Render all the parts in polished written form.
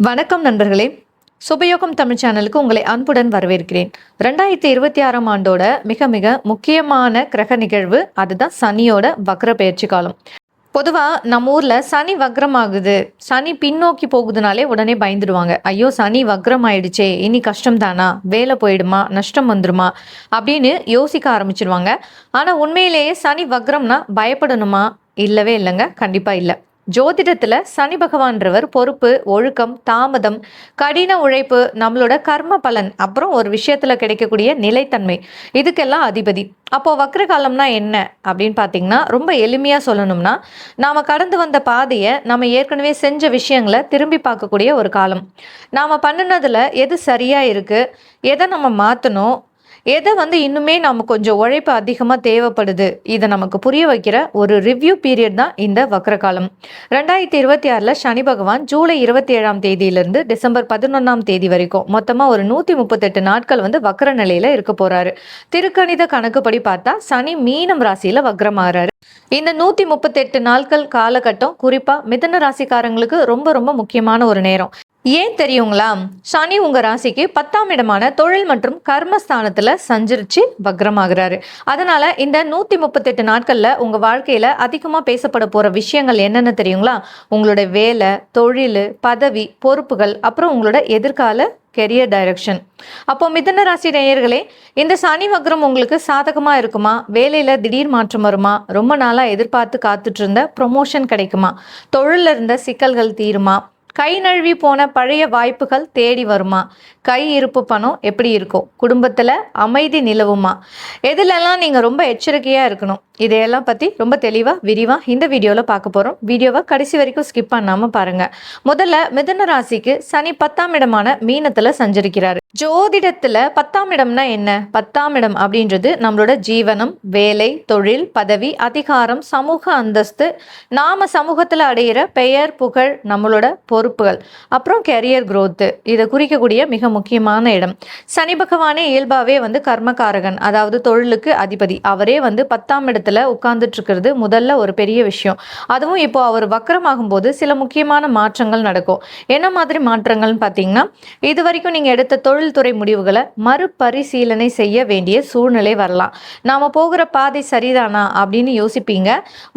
வணக்கம் நண்பர்களே. சுபயோகம் தமிழ் சேனலுக்கு உங்களை அன்புடன் வரவேற்கிறேன். 2026ஆம் ஆண்டோட மிக மிக முக்கியமான கிரக நிகழ்வு அதுதான் சனியோட வக்ர பெயர்ச்சி காலம். பொதுவாக நம்ம ஊரில் சனி வக்ரம் ஆகுது, சனி பின்னோக்கி போகுதுனாலே உடனே பயந்துடுவாங்க. ஐயோ சனி வக்ரம் ஆயிடுச்சே, இனி கஷ்டம் தானா, வேலை போயிடுமா, நஷ்டம் வந்துடுமா அப்படின்னு யோசிக்க ஆரம்பிச்சிருவாங்க. ஆனால் உண்மையிலேயே சனி வக்ரம்னா பயப்படணுமா? இல்லவே இல்லைங்க, கண்டிப்பாக இல்லை. ஜோதிடத்தில் சனி பகவான்றவர் பொறுப்பு, ஒழுக்கம், தாமதம், கடின உழைப்பு, நம்மளோட கர்ம பலன், அப்புறம் ஒரு விஷயத்தில் கிடைக்கக்கூடிய நிலைத்தன்மை, இதுக்கெல்லாம் அதிபதி. அப்போது வக்ர காலம்னா என்ன அப்படின்னு பார்த்தீங்கன்னா, ரொம்ப எளிமையாக சொல்லணும்னா, நாம் கடந்து வந்த பாதையை, நம்ம ஏற்கனவே செஞ்ச விஷயங்களை திரும்பி பார்க்கக்கூடிய ஒரு காலம். நாம் பண்ணினதில் எது சரியாக இருக்குது, எதை நம்ம மாற்றணும், எதை இன்னுமே நம்ம கொஞ்சம் உழைப்பு அதிகமாக தேவைப்படுது, இதை நமக்கு புரிய வைக்கிற ஒரு ரிவ்யூ பீரியட் தான் இந்த வக்ரகாலம். 2026 சனி பகவான் ஜூலை 27ஆம் தேதியிலிருந்து டிசம்பர் 11ஆம் தேதி வரைக்கும் மொத்தமாக ஒரு 138 நாட்கள் வக்ர நிலையில் இருக்க போறாரு. திருக்கணித கணக்குப்படி பார்த்தா சனி மீனம் ராசியில் வக்ரமாகறாரு. இந்த 138 நாட்கள் காலகட்டம் குறிப்பாக மிதுன ராசிக்காரங்களுக்கு ரொம்ப ரொம்ப முக்கியமான ஒரு நேரம். ஏன் தெரியுங்களா? சனி உங்க ராசிக்கு 10ஆம் இடமான தொழில் மற்றும் கர்மஸ்தானத்துல சஞ்சரிச்சு வக்ரமாகிறாரு. அதனால இந்த 138 நாட்கள்ல உங்க வாழ்க்கையில அதிகமா பேசப்பட போற விஷயங்கள் என்னென்ன தெரியுங்களா? உங்களோட வேலை, தொழில், பதவி, பொறுப்புகள், அப்புறம் உங்களோட எதிர்கால கெரியர் டைரக்ஷன். அப்போ மிதுன ராசி நேயர்களே, இந்த சனி வக்ரம் உங்களுக்கு சாதகமா இருக்குமா? வேலையில திடீர் மாற்றம் வருமா? ரொம்ப நாளா எதிர்பார்த்து காத்துட்டு இருந்த ப்ரொமோஷன் கிடைக்குமா? தொழில இருந்த சிக்கல்கள் தீருமா? கை நழுவி போன பழைய வாய்ப்புகள் தேடி வருமா? கை இருப்பு பணம் எப்படி இருக்கும்? குடும்பத்தில் அமைதி நிலவுமா? எதுலெல்லாம் நீங்கள் ரொம்ப எச்சரிக்கையாக இருக்கணும், இதையெல்லாம் பற்றி ரொம்ப தெளிவாக விரிவாக இந்த வீடியோவில் பார்க்க போகிறோம். வீடியோவை கடைசி வரைக்கும் ஸ்கிப் பண்ணாமல் பாருங்கள். முதல்ல மிதுன ராசிக்கு சனி 10ஆம் இடமான மீனத்தில் சஞ்சரிக்கிறாரு. ஜோதிடத்தில் 10ஆம் இடம்னா என்ன? 10ஆம் இடம் அப்படின்றது நம்மளோட ஜீவனம், வேலை, தொழில், பதவி, அதிகாரம், சமூக அந்தஸ்து, நாம சமூகத்தில் அடையிற பெயர், புகழ், நம்மளோட பொறுப்புகள், அப்புறம் கெரியர் growth, இதை குறிக்கக்கூடிய மிக முக்கியமான இடம். சனி பகவானே இயல்பாகவே கர்மகாரகன், அதாவது தொழிலுக்கு அதிபதி. அவரே 10ஆம் இடத்துல உட்கார்ந்துட்டு இருக்கிறது முதல்ல ஒரு பெரிய விஷயம். அதுவும் இப்போ அவர் வக்ரமாகும் போது சில முக்கியமான மாற்றங்கள் நடக்கும். என்ன மாதிரி மாற்றங்கள்னு பார்த்தீங்கன்னா, இது வரைக்கும் நீங்கள் எடுத்த தொழில்துறை முடிவுகளை மறுபரிசீலனை செய்ய வேண்டிய சூழ்நிலை வரலாம். நாம போகிற பாதை சரிதானா அப்படின்னு யோசிப்பீங்க.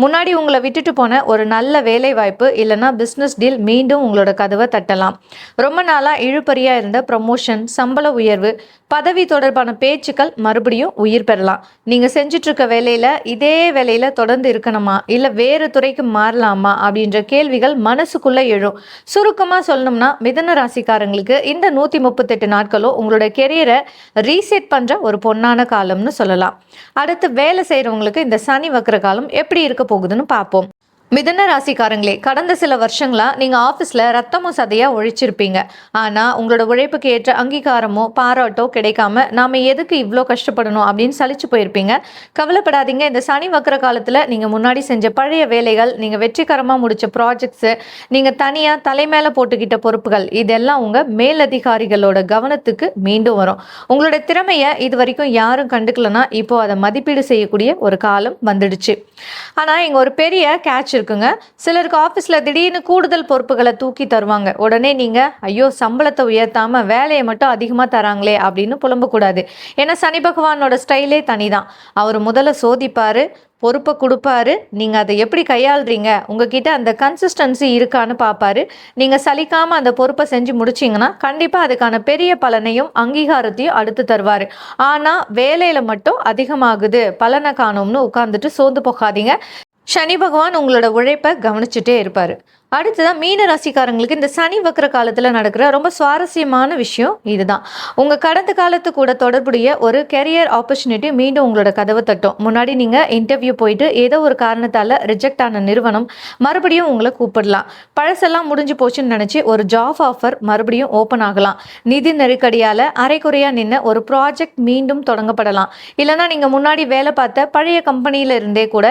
முன்னாடி உங்களை விட்டுட்டு போன ஒரு நல்ல வேலை வாய்ப்பு இல்லைன்னா பிஸ்னஸ் டீல் மீண்டும் உங்களோட கதவை தட்டலாம். ரொம்ப நாளாக இழுபறியா இருந்த ப்ரமோஷன், சம்பள உயர்வு, பதவி தொடர்பான பேச்சுக்கள் மறுபடியும் உயிர் பெறலாம். நீங்கள் செஞ்சுட்டு இருக்க இதே வேலையில தொடர்ந்து இருக்கணுமா, இல்லை வேறு துறைக்கு மாறலாமா அப்படின்ற கேள்விகள் மனசுக்குள்ள எழும். சுருக்கமாக சொல்லணும்னா, மிதுன ராசிக்காரங்களுக்கு இந்த 138 நாட்களும் உங்களோட கெரியரை ரீசெட் பண்ணுற ஒரு பொன்னான காலம்னு சொல்லலாம். அடுத்து வேலை செய்கிறவங்களுக்கு இந்த சனி வக்ர காலம் எப்படி இருக்க போகுதுன்னு பார்ப்போம். மிதுன ராசிக்காரங்களே, கடந்த சில வருஷங்களாக நீங்கள் ஆஃபீஸில் ரத்தமும் சதையாக உழைச்சிருப்பீங்க. ஆனால் உங்களோட உழைப்புக்கு ஏற்ற அங்கீகாரமோ பாராட்டோ கிடைக்காம நாம் எதுக்கு இவ்வளோ கஷ்டப்படணும் அப்படின்னு சலிச்சு போயிருப்பீங்க. கவலைப்படாதீங்க. இந்த சனி வக்ர காலத்தில் நீங்கள் முன்னாடி செஞ்ச பழைய வேலைகள், நீங்கள் வெற்றிகரமாக முடித்த ப்ராஜெக்ட்ஸு, நீங்கள் தனியாக தலைமையில போட்டுக்கிட்ட பொறுப்புகள், இதெல்லாம் உங்கள் மேலதிகாரிகளோட கவனத்துக்கு மீண்டும் வரும். உங்களோட திறமையை இது வரைக்கும் யாரும் கண்டுக்கலன்னா இப்போது அதை மதிப்பீடு செய்யக்கூடிய ஒரு காலம் வந்துடுச்சு. ஆனால் இங்கே ஒரு பெரிய கேட்ச் இருக்குங்க. சிலருக்கு ஆஃபீஸில் திடீர்னு கூடுதல் பொறுப்புகளை தூக்கி தருவாங்க. உடனே நீங்கள் ஐயோ சம்பளத்தை உயர்த்தாமல் வேலையை மட்டும் அதிகமாக தராங்களே அப்படின்னு புலம்பக்கூடாது. ஏன்னா சனி பகவானோட ஸ்டைலே தனிதான். அவர் முதல்ல சோதிப்பார், பொறுப்பை கொடுப்பாரு, நீங்கள் அதை எப்படி கையாளுறீங்க, உங்ககிட்ட அந்த கன்சிஸ்டன்சி இருக்கான்னு பார்ப்பாரு. நீங்கள் சலிக்காமல் அந்த பொறுப்பை செஞ்சு முடிச்சிங்கன்னா கண்டிப்பாக அதுக்கான பெரிய பலனையும் அங்கீகாரத்தையும் அடுத்து தருவார். ஆனால் வேலையில் மட்டும் அதிகமாகுது, பலனை காணும்னு உட்காந்துட்டு சோர்ந்து போகாதீங்க. சனி பகவான் உங்களோட உழைப்பை கவனிச்சுட்டே இருப்பார். அடுத்ததான் மீன ராசிக்காரங்களுக்கு இந்த சனி வக்ர காலத்தில் நடக்கிற ரொம்ப சுவாரஸ்யமான விஷயம் இதுதான். உங்கள் கடந்த காலத்து கூட தொடர்புடைய ஒரு கெரியர் ஆப்பர்ச்சுனிட்டி மீண்டும் உங்களோட கதவை தட்டும். முன்னாடி நீங்கள் இன்டர்வியூ போயிட்டு ஏதோ ஒரு காரணத்தால் ரிஜெக்ட் ஆன நிறுவனம் மறுபடியும் உங்களை கூப்பிடலாம். பழசெல்லாம் முடிஞ்சு போச்சுன்னு நினச்சி ஒரு ஜாப் ஆஃபர் மறுபடியும் ஓப்பன் ஆகலாம். நிதி நெருக்கடியால் அரைக்குறையாக நின்று ஒரு ப்ராஜெக்ட் மீண்டும் தொடங்கப்படலாம். இல்லைனா நீங்கள் முன்னாடி வேலை பார்த்த பழைய கம்பெனியில் இருந்தே கூட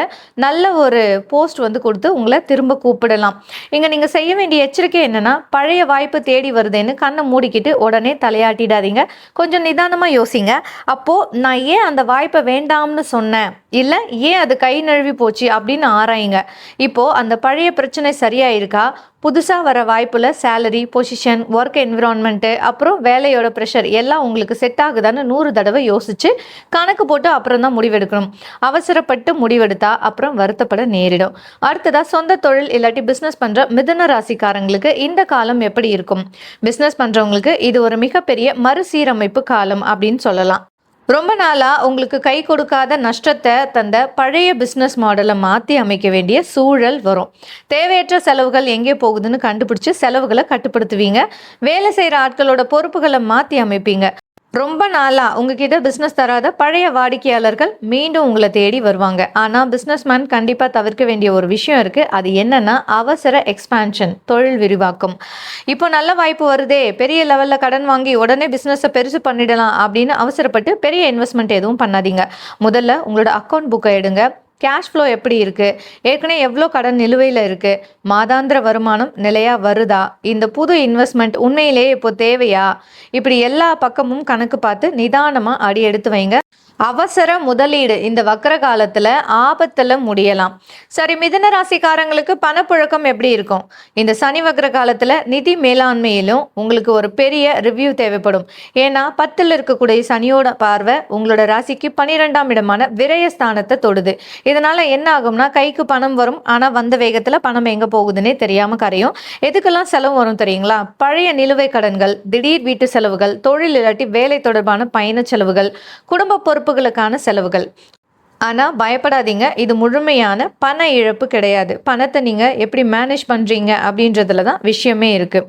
நல்ல ஒரு போஸ்ட் கொடுத்து உங்களை திரும்ப கூப்பிடலாம். இங்கே நீங்கள் செய்ய வேண்டிய எச்சரிக்கை என்னென்னா, பழைய வாய்ப்பு தேடி வருதுன்னு கண்ணை மூடிக்கிட்டு உடனே தலையாட்டிடாதீங்க. கொஞ்சம் நிதானமாக யோசிங்க. அப்போது நான் ஏன் அந்த வாய்ப்பை வேண்டாம்னு சொன்னேன், இல்லை ஏன் அது கை நழுவி போச்சு அப்படின்னு ஆராயுங்க. இப்போது அந்த பழைய பிரச்சனை சரியாக இருக்கா, புதுசாக வர வாய்ப்புள்ள சேலரி, பொசிஷன், ஒர்க் என்விரான்மெண்ட்டு, அப்புறம் வேலையோட ப்ரெஷர் எல்லாம் உங்களுக்கு செட் ஆகுதான்னு 100 தடவை யோசிச்சு கணக்கு போட்டு அப்புறம் தான் முடிவெடுக்கணும். அவசரப்பட்டு முடிவெடுத்தா அப்புறம் வருத்தப்பட நேரிடும். அடுத்ததா சொந்த தொழில் இல்லாட்டி பிஸ்னஸ் பண்ணுற மிதுன ராசிக்காரங்களுக்கு இந்த காலம் எப்படி இருக்கும்? பிஸ்னஸ் பண்ணுறவங்களுக்கு இது ஒரு மிகப்பெரிய மறுசீரமைப்பு காலம் அப்படின்னு சொல்லலாம். ரொம்ப நாளாக உங்களுக்கு கை கொடுக்காத நஷ்டத்தை தந்த பழைய பிஸ்னஸ் மாடலை மாற்றி அமைக்க வேண்டிய சூழல் வரும். தேவையற்ற செலவுகள் எங்கே போகுதுன்னு கண்டுபிடிச்சி செலவுகளை கட்டுப்படுத்துவீங்க. வேலை செய்கிற ஆட்களோட பொறுப்புகளை மாற்றி அமைப்பீங்க. ரொம்ப நாளாக உங்ககிட்ட பிஸ்னஸ் தராத பழைய வாடிக்கையாளர்கள் மீண்டும் உங்களை தேடி வருவாங்க. ஆனால் பிஸ்னஸ்மேன் கண்டிப்பாக தவிர்க்க வேண்டிய ஒரு விஷயம் இருக்குது. அது என்னென்னா அவசர எக்ஸ்பான்ஷன், தொழில் விரிவாக்கம். இப்போ நல்ல வாய்ப்பு வருதே, பெரிய லெவலில் கடன் வாங்கி உடனே பிஸ்னஸை பெருசு பண்ணிடலாம் அப்படின்னு அவசரப்பட்டு பெரிய இன்வெஸ்ட்மெண்ட் எதுவும் பண்ணாதீங்க. முதல்ல உங்களோட அக்கௌண்ட் புக்கை எடுங்க. கேஷ் ஃப்ளோ எப்படி இருக்குது? ஏற்கனவே எவ்வளோ கடன் நிலுவையில் இருக்குது? மாதாந்திர வருமானம் நிலையாக வருதா? இந்த புது இன்வெஸ்ட்மெண்ட் உண்மையிலேயே இப்போ தேவையா? இப்படி எல்லா பக்கமும் கணக்கு பார்த்து நிதானமாக அடி எடுத்து வைங்க. அவசர முதலீடு இந்த வக்கர காலத்தில் ஆபத்தில் முடியலாம். சரி, மிதுன ராசிக்காரங்களுக்கு பணப்புழக்கம் எப்படி இருக்கும்? இந்த சனி வக்கர காலத்தில் நிதி மேலாண்மையிலும் உங்களுக்கு ஒரு பெரிய ரிவ்யூ தேவைப்படும். ஏன்னா 10ல் இருக்கக்கூடிய சனியோட பார்வை உங்களோட ராசிக்கு 12ஆம் இடமான விரயஸ்தானத்தை தொடுது. இதனால் என்ன ஆகும்னா கைக்கு பணம் வரும், ஆனால் வந்த வேகத்தில் பணம் எங்கே போகுதுன்னே தெரியாமல் கரையும். எதுக்கெல்லாம் செலவு வரும் தெரியுங்களா? பழைய நிலுவை கடன்கள், திடீர் வீட்டு செலவுகள், தொழில் இல்லாட்டி வேலை தொடர்பான பயண செலவுகள், குடும்ப பொறுப்புகளுக்கான செலவுகள். ஆனால் பயப்படாதீங்க, இது முழுமையான பண இழப்பு கிடையாது. பணத்தை நீங்கள் எப்படி மேனேஜ் பண்ணுறீங்க அப்படின்றதுல தான் விஷயமே இருக்குது.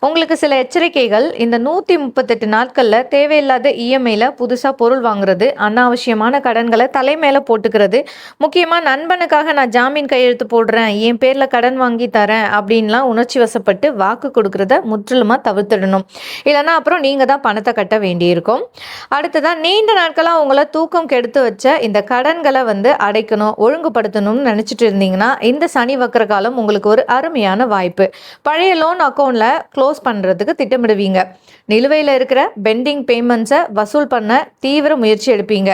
உங்களுக்கு சில எச்சரிக்கைகள். இந்த 138 நாட்களில் தேவையில்லாத இஎம்ஐயில் புதுசாக பொருள் வாங்குறது, அனாவசியமான கடன்களை தலைமையில போட்டுக்கிறது, முக்கியமாக நண்பனுக்காக நான் ஜாமீன் கையெழுத்து போடுறேன், என் பேரில் கடன் வாங்கி தரேன் அப்படின்லாம் உணர்ச்சி வசப்பட்டு வாக்கு கொடுக்கறத முற்றிலுமாக தவிர்த்திடணும். இல்லைன்னா அப்புறம் நீங்கள் தான் பணத்தை கட்ட வேண்டியிருக்கும். அடுத்ததான், நீண்ட நாட்களாக உங்களை தூக்கம் கெடுத்து வச்ச இந்த கடன்களை அடைக்கணும், ஒழுங்குபடுத்தணும்னு நினச்சிட்டு இருந்தீங்கன்னா இந்த சனி வக்கர காலம் உங்களுக்கு ஒரு அருமையான வாய்ப்பு. பழைய லோன் அக்கௌண்ட்டில் க்ளோஸ் பண்ணுறதுக்கு திட்டமிடுவீங்க. நிலுவையில் இருக்கிற பெண்டிங் பேமெண்ட்ஸை வசூல் பண்ண தீவிர முயற்சி எடுப்பீங்க.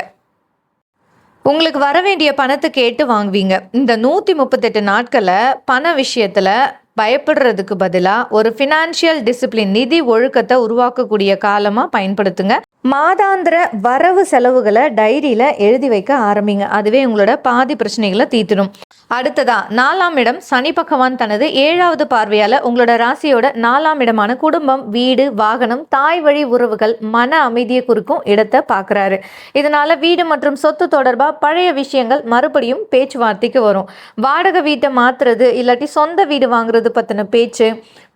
உங்களுக்கு வர வேண்டிய பணத்தை கேட்டு வாங்குவீங்க. இந்த 138 நாட்களில் பண விஷயத்தில் பயப்படுறதுக்கு பதிலாக ஒரு ஃபினான்ஷியல் டிசிப்ளின், நிதி ஒழுக்கத்தை உருவாக்கக்கூடிய காலமாக பயன்படுத்துங்க. மாதாந்திர வரவு செலவுகளை டைரியில் எழுதி வைக்க ஆரம்பிங்க. அதுவே உங்களோட பாதி பிரச்சனைகளை தீர்த்திடும். அடுத்ததா, 4ஆம் இடம் சனி பகவான் தனது 7வது பார்வையால் உங்களோட ராசியோட 4ஆம் இடமான குடும்பம், வீடு, வாகனம், தாய் வழி உறவுகள், மன அமைதியை குறிக்கும் இடத்தை பார்க்குறாரு. இதனால வீடு மற்றும் சொத்து தொடர்பாக பழைய விஷயங்கள் மறுபடியும் பேச்சுவார்த்தைக்கு வரும். வாடகை வீட்டை மாற்றுறது இல்லாட்டி சொந்த வீடு வாங்குறது பற்றின பேச்சு,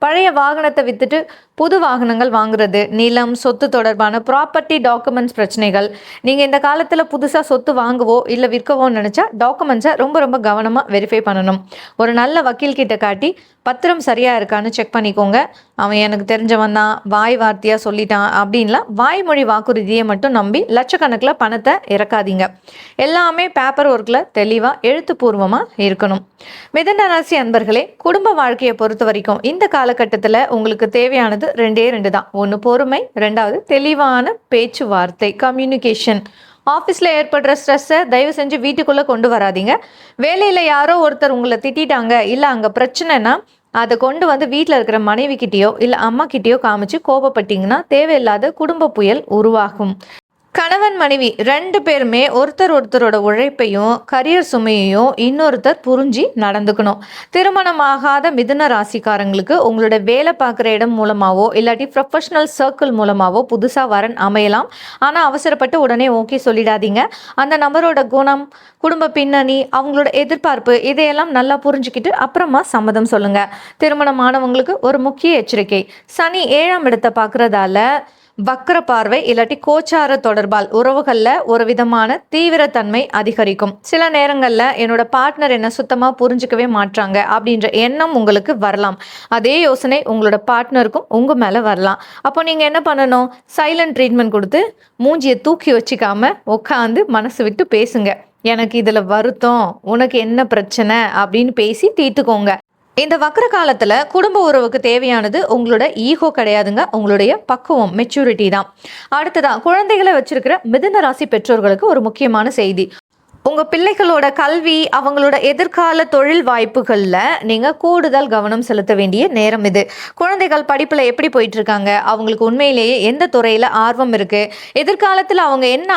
பழைய வாகனத்தை விற்றுட்டு புது வாகனங்கள் வாங்குறது, நிலம், சொத்து தொடர்பான ப்ராப்பர்ட்டி டாக்குமெண்ட்ஸ் பிரச்சனைகள். நீங்கள் இந்த காலத்தில் புதுசாக சொத்து வாங்கவோ இல்லை விற்கவோ நினச்சா டாக்குமெண்ட்ஸை ரொம்ப கவனமாக வெரிஃபை பண்ணணும். ஒரு நல்ல வக்கீல் கிட்ட காட்டி பத்திரம் சரியாக இருக்கான்னு செக் பண்ணிக்கோங்க. அவன் எனக்கு தெரிஞ்சவன் தான், வாய் வார்த்தையாக சொல்லிட்டான் அப்படின்லாம் வாய்மொழி வாக்குறுதியை மட்டும் நம்பி லட்சக்கணக்கில் பணத்தை இறக்காதீங்க. எல்லாமே பேப்பர் ஒர்க்கில் தெளிவாக எழுத்துப்பூர்வமாக இருக்கணும். மிதுன ராசி அன்பர்களே, குடும்ப வாழ்க்கையை பொறுத்த வரைக்கும் இந்த காலகட்டத்தில் உங்களுக்கு தேவையானது 2 தான். ஒன்று பொறுமை, 2வது தெளிவான பேச்சுவார்த்தை, கம்யூனிகேஷன். ஆஃபீஸில் ஏற்படுற ஸ்ட்ரெஸ்ஸை தயவு செஞ்சு வீட்டுக்குள்ளே கொண்டு வராதிங்க. வேலையில் யாரோ ஒருத்தர் உங்களை திட்டாங்க, இல்லை அங்கே பிரச்சனைனா அதை கொண்டு வீட்டில் இருக்கிற மனைவிக்கிட்டேயோ இல்லை அம்மா கிட்டேயோ காமிச்சு கோபப்பட்டீங்கன்னா தேவையில்லாத குடும்ப புயல் உருவாகும். கணவன் மனைவி 2 பேருமே ஒருத்தரோட உழைப்பையும் கரியர் சுமையையும் இன்னொருத்தர் புரிஞ்சு நடந்துக்கணும். திருமணமாகாத மிதுன ராசிக்காரங்களுக்கு உங்களோட வேலை பார்க்குற இடம் மூலமாகவோ இல்லாட்டி ப்ரொஃபஷனல் சர்க்கிள் மூலமாகவோ புதுசாக வரன் அமையலாம். ஆனால் அவசரப்பட்டு உடனே ஓகே சொல்லிடாதீங்க. அந்த நபரோட குணம், குடும்ப பின்னணி, அவங்களோட எதிர்பார்ப்பு இதையெல்லாம் நல்லா புரிஞ்சுக்கிட்டு அப்புறமா சம்மதம் சொல்லுங்கள். திருமணமானவங்களுக்கு ஒரு முக்கிய எச்சரிக்கை. சனி 7ஆம் இடத்தை பார்க்குறதால வக்கர பார்வை இல்லாட்டி கோச்சார தொடர்பால் உறவுகளில் ஒரு விதமான தீவிரத்தன்மை அதிகரிக்கும். சில நேரங்களில் என்னோட பார்ட்னர் என்ன சுத்தமாக புரிஞ்சுக்கவே மாட்டாங்க அப்படின்ற எண்ணம் உங்களுக்கு வரலாம். அதே யோசனை உங்களோட பார்ட்னருக்கும் உங்கள் மேலே வரலாம். அப்போ நீங்கள் என்ன பண்ணணும்? சைலண்ட் ட்ரீட்மெண்ட் கொடுத்து மூஞ்சியை தூக்கி வச்சுக்காம உட்காந்து மனசு விட்டு பேசுங்க. எனக்கு இதில் வருத்தம், உனக்கு என்ன பிரச்சனை அப்படின்னு பேசி தீர்த்துக்கோங்க. இந்த வக்கர காலத்தில் குடும்ப உறவுக்கு தேவையானது உங்களோட ஈகோ கிடையாதுங்க, உங்களுடைய பக்குவம், மெச்சூரிட்டி தான். அடுத்ததான், குழந்தைகளை வச்சிருக்கிற மிதுன ராசி பெற்றோர்களுக்கு ஒரு முக்கியமான செய்தி. உங்கள் பிள்ளைகளோட கல்வி, அவங்களோட எதிர்கால தொழில் வாய்ப்புகளில் நீங்கள் கூடுதல் கவனம் செலுத்த வேண்டிய நேரம் இது. குழந்தைகள் படிப்பில் எப்படி போயிட்டுருக்காங்க, அவங்களுக்கு உண்மையிலேயே எந்த துறையில் ஆர்வம் இருக்குது, எதிர்காலத்தில் அவங்க என்ன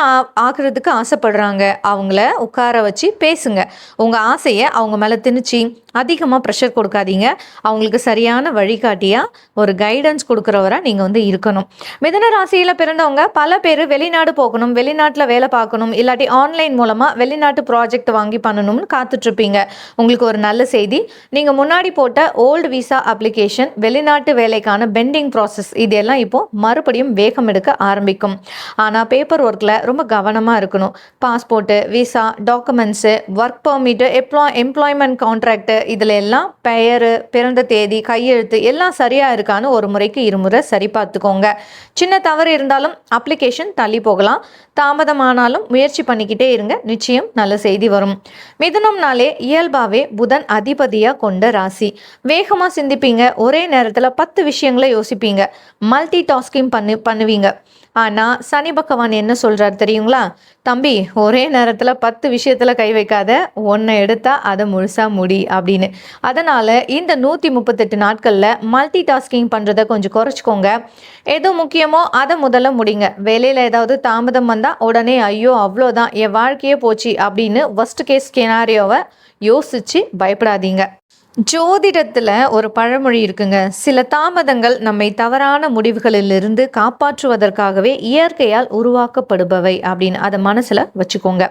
ஆகிறதுக்கு ஆசைப்படுறாங்க, அவங்கள உட்கார வச்சு பேசுங்க. உங்கள் ஆசையை அவங்க மேலே திணிச்சு அதிகமாக ப்ரெஷர் கொடுக்காதீங்க. அவங்களுக்கு சரியான வழிகாட்டியாக ஒரு கைடன்ஸ் கொடுக்குறவராக நீங்கள் இருக்கணும். மிதுன ராசியில் பிறந்தவங்க பல பேர் வெளிநாடு போகணும், வெளிநாட்டில் வேலை பார்க்கணும், இல்லாட்டி ஆன்லைன் மூலமாக வெளிநாட்டு ப்ராஜெக்ட் வாங்கி பண்ணணும்னு காத்துட்ருப்பீங்க. உங்களுக்கு ஒரு நல்ல செய்தி, நீங்கள் முன்னாடி போட்ட ஓல்டு விசா அப்ளிகேஷன், வெளிநாட்டு வேலைக்கான பெண்டிங் ப்ராசஸ் இதெல்லாம் இப்போது மறுபடியும் வேகம் எடுக்க ஆரம்பிக்கும். ஆனால் பேப்பர் ஒர்க்கில் ரொம்ப கவனமாக இருக்கணும். Passport, visa, documents, work permit, employment contract இதில் எல்லாம் பெயர், பிறந்த தேதி, கையெழுத்து எல்லாம் சரியாக இருக்கான்னு ஒரு முறைக்கு இருமுறை சரி பார்த்துக்கோங்க. சின்ன தவறு இருந்தாலும் அப்ளிகேஷன் தள்ளி போகலாம். தாமதமானாலும் முயற்சி பண்ணிக்கிட்டே இருங்க, நிச்சயம் நல்ல செய்தி வரும். மிதுனம்னாலே இயல்பாகவே புதன் அதிபதியாக கொண்ட ராசி. வேகமாக சிந்திப்பீங்க, ஒரே நேரத்தில் 10 விஷயங்களை யோசிப்பீங்க, மல்டி டாஸ்கிங் பண்ணுவீங்க. ஆனால் சனி பகவான் என்ன சொல்கிறார் தெரியுங்களா? தம்பி, ஒரே நேரத்தில் 10 விஷயத்தில் கை வைக்காத, ஒன்றை எடுத்தால் அதை முழுசாக முடி அப்படின்னு. அதனால் இந்த 138 நாட்களில் மல்டி டாஸ்கிங் பண்ணுறதை கொஞ்சம் குறைச்சிக்கோங்க. எது முக்கியமோ அதை முதல்ல முடிங்க. வேலையில் ஏதாவது தாமதம் வந்தால் உடனே ஐயோ அவ்வளோதான் என் வாழ்க்கையே போச்சு அப்படின்னு ஒர்ஸ்ட் கேஸ் ஸ்கெனாரியோவை யோசித்து பயப்படாதீங்க. ஜோதிடத்தில் ஒரு பழமொழி இருக்குங்க, சில தாமதங்கள் நம்மை தவறான முடிவுகளிலிருந்து காப்பாற்றுவதற்காகவே இயற்கையால் உருவாக்கப்படுபவை அப்படின்னு. அதை மனசில் வச்சுக்கோங்க.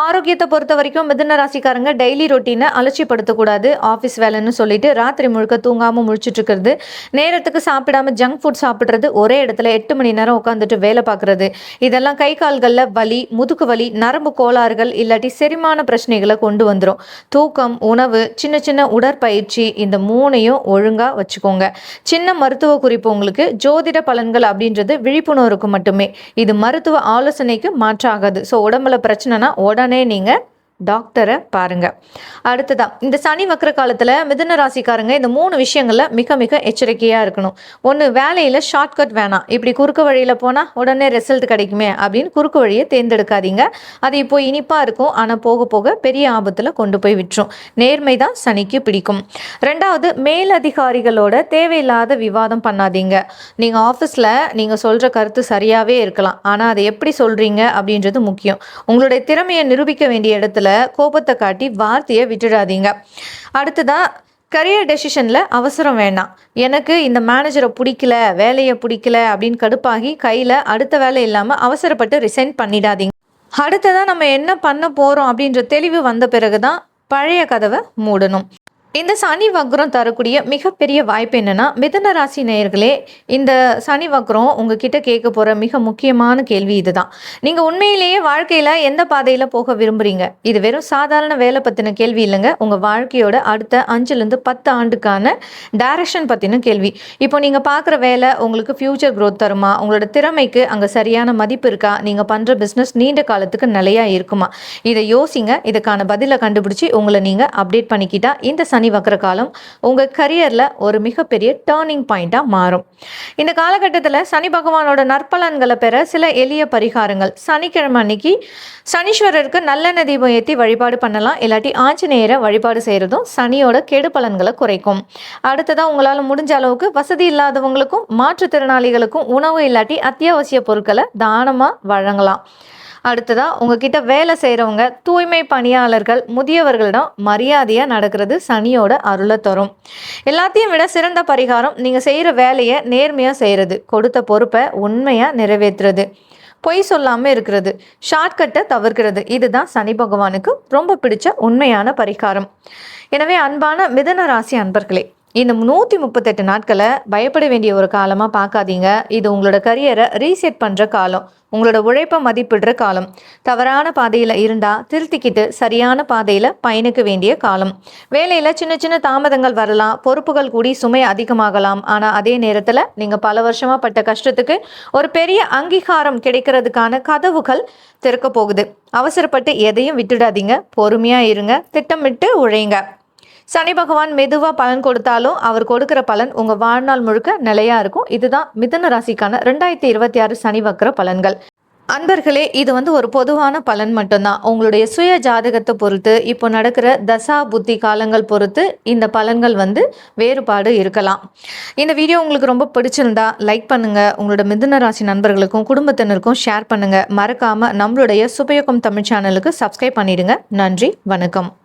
ஆரோக்கியத்தை பொறுத்த வரைக்கும் மிதுன ராசிக்காரங்க டெய்லி ரொட்டீனை அலட்சியப்படுத்தக்கூடாது. ஆஃபீஸ் வேலைன்னு சொல்லிட்டு ராத்திரி முழுக்க தூங்காமல் முழிச்சிட்டு இருக்கிறது, நேரத்துக்கு சாப்பிடாம ஜங்க் ஃபுட் சாப்பிட்றது, ஒரே இடத்துல 8 மணி நேரம் உட்காந்துட்டு வேலை பார்க்குறது, இதெல்லாம் கை கால்களில் வலி, முதுகு வலி, நரம்பு கோளாறுகள் இல்லாட்டி செரிமான பிரச்சனைகளை கொண்டு வந்துடும். தூக்கம், உணவு, சின்ன சின்ன உடற்பயிற்சி இந்த 3ஐயும் ஒழுங்காக வச்சுக்கோங்க. சின்ன மருத்துவ குறிப்பு, உங்களுக்கு ஜோதிட பலன்கள் அப்படின்றது விழிப்புணர்வுக்கு மட்டுமே, இது மருத்துவ ஆலோசனைக்கு மாற்றாகாது. ஸோ உடம்புல பிரச்சனைனா உடனே நீங்கள் டாக்டரை பாருங்க. அடுத்ததான் இந்த சனி வக்ர காலத்தில் மிதுன ராசிக்காரங்க இந்த 3 விஷயங்களில் மிக மிக எச்சரிக்கையாக இருக்கணும். ஒன்று, வேலையில் ஷார்ட்கட் வேணாம். இப்படி குறுக்கு வழியில் போனால் உடனே ரிசல்ட் கிடைக்குமே அப்படின்னு குறுக்கு வழியை தேர்ந்தெடுக்காதீங்க. அது இப்போ இனிப்பாக இருக்கும், ஆனால் போக போக பெரிய ஆபத்தில் கொண்டு போய் விட்டுரும். நேர்மை தான் சனிக்கு பிடிக்கும். 2வது, மேலதிகாரிகளோட தேவையில்லாத விவாதம் பண்ணாதீங்க. நீங்கள் ஆஃபீஸில் நீங்கள் சொல்கிற கருத்து சரியாகவே இருக்கலாம், ஆனால் அதை எப்படி சொல்கிறீங்க அப்படின்றது முக்கியம். உங்களுடைய திறமையை நிரூபிக்க வேண்டிய இடத்துல கோபத்தை காட்டி வார்த்தையை விட்டுடாதீங்க. அடுத்ததா, கரியர் டெசிஷனில் அவசரம் வேண்டாம். எனக்கு இந்த மேனேஜரை பிடிக்கல, வேலையை பிடிக்கல அப்படின்னு கடுப்பாகி கையில் அடுத்த வேலை இல்லாமல் அவசரப்பட்டு ரிசைன் பண்ணிடாதீங்க. அடுத்ததாக நம்ம என்ன பண்ண போகிறோம் அப்படின்ற தெளிவு வந்த பிறகு தான் பழைய கதவை மூடணும். இந்த சனி வக்ரம் தரக்கூடிய மிகப்பெரிய வாய்ப்பு என்னென்னா, மிதுன ராசி நேயர்களே, இந்த சனி வக்ரம் உங்ககிட்ட கேட்க போகிற மிக முக்கியமான கேள்வி இதுதான். நீங்கள் உண்மையிலேயே வாழ்க்கையில் எந்த பாதையில் போக விரும்புகிறீங்க? இது வெறும் சாதாரண வேலை பற்றின கேள்வி இல்லைங்க, உங்கள் வாழ்க்கையோட அடுத்த 5லேருந்து 10 ஆண்டுக்கான டைரக்ஷன் பற்றின கேள்வி. இப்போ நீங்கள் பார்க்குற வேலை உங்களுக்கு ஃப்யூச்சர் க்ரோத் தருமா? உங்களோட திறமைக்கு அங்கே சரியான மதிப்பு இருக்கா? நீங்கள் பண்ணுற பிஸ்னஸ் நீண்ட காலத்துக்கு நிலையாக இருக்குமா? இதை யோசிங்க. இதுக்கான பதிலை கண்டுபிடிச்சி உங்களை நீங்கள் அப்டேட் பண்ணிக்கிட்டா இந்த சனி வக்ர காலம் உங்கள் கரியரில் ஒரு மிகப்பெரிய டேர்னிங் பாயிண்டாக மாறும். இந்த காலகட்டத்தில் சனி பகவானோட நற்பலன்களை பெற சில எளிய பரிகாரங்கள். சனிக்கிழமை அன்னைக்கு சனீஸ்வரருக்கு நல்லெண்ணெய் தீபம் ஏற்றி வழிபாடு பண்ணலாம், இல்லாட்டி ஆஞ்சநேயரை வழிபாடு செய்கிறதும் சனியோட கெடு பலன்களை குறைக்கும். அடுத்ததாக, உங்களால் முடிஞ்ச அளவுக்கு வசதி இல்லாதவங்களுக்கும் மாற்றுத்திறனாளிகளுக்கும் உணவு இல்லாட்டி அத்தியாவசிய பொருட்களை தானமாக வழங்கலாம். அடுத்ததாக, உங்ககிட்ட வேலை செய்கிறவங்க, தூய்மை பணியாளர்கள், முதியவர்களிடம் மரியாதையாக நடக்கிறது சனியோட அருளை தரும். எல்லாத்தையும் விட சிறந்த பரிகாரம் நீங்கள் செய்கிற வேலையை நேர்மையாக செய்கிறது, கொடுத்த பொறுப்பை உண்மையாக நிறைவேற்றுறது, பொய் சொல்லாமல் இருக்கிறது, ஷார்ட்கட்டை தவிர்க்கிறது. இதுதான் சனி பகவானுக்கு ரொம்ப பிடிச்ச உண்மையான பரிகாரம். எனவே அன்பான மிதுன ராசி அன்பர்களே, இந்த 138 நாட்களை பயப்பட வேண்டிய ஒரு காலமாக பார்க்காதீங்க. இது உங்களோட கரியரை ரீசெட் பண்ணுற காலம், உங்களோட உழைப்பை மதிப்பிடுற காலம். தவறான பாதையில் இருந்தால் திருத்திக்கிட்டு சரியான பாதையில் பயணிக்க வேண்டிய காலம். வேலையில் சின்ன சின்ன தாமதங்கள் வரலாம், பொறுப்புகள் கூடி சுமை அதிகமாகலாம். ஆனால் அதே நேரத்தில் நீங்கள் பல வருஷமாக பட்ட கஷ்டத்துக்கு ஒரு பெரிய அங்கீகாரம் கிடைக்கிறதுக்கான கதவுகள் திறக்க போகுது. அவசரப்பட்டு எதையும் விட்டுடாதீங்க, பொறுமையாக இருங்க, திட்டமிட்டு உழைங்க. சனி பகவான் மெதுவாக பலன் கொடுத்தாலும் அவர் கொடுக்குற பலன் உங்கள் வாழ்நாள் முழுக்க நிலையாக இருக்கும். இதுதான் மிதுன ராசிக்கான 2026 சனி வக்ர பலன்கள். அன்பர்களே, இது ஒரு பொதுவான பலன் மட்டும்தான். உங்களுடைய சுய ஜாதகத்தை பொறுத்து, இப்போ நடக்கிற தசா புத்தி காலங்கள் பொறுத்து இந்த பலன்கள் வேறுபாடு இருக்கலாம். இந்த வீடியோ உங்களுக்கு ரொம்ப பிடிச்சிருந்தா லைக் பண்ணுங்க. உங்களோட மிதுன ராசி நண்பர்களுக்கும் குடும்பத்தினருக்கும் ஷேர் பண்ணுங்க. மறக்காம நம்மளுடைய சுபயோகம் தமிழ் சேனலுக்கு சப்ஸ்கிரைப் பண்ணிடுங்க. நன்றி, வணக்கம்.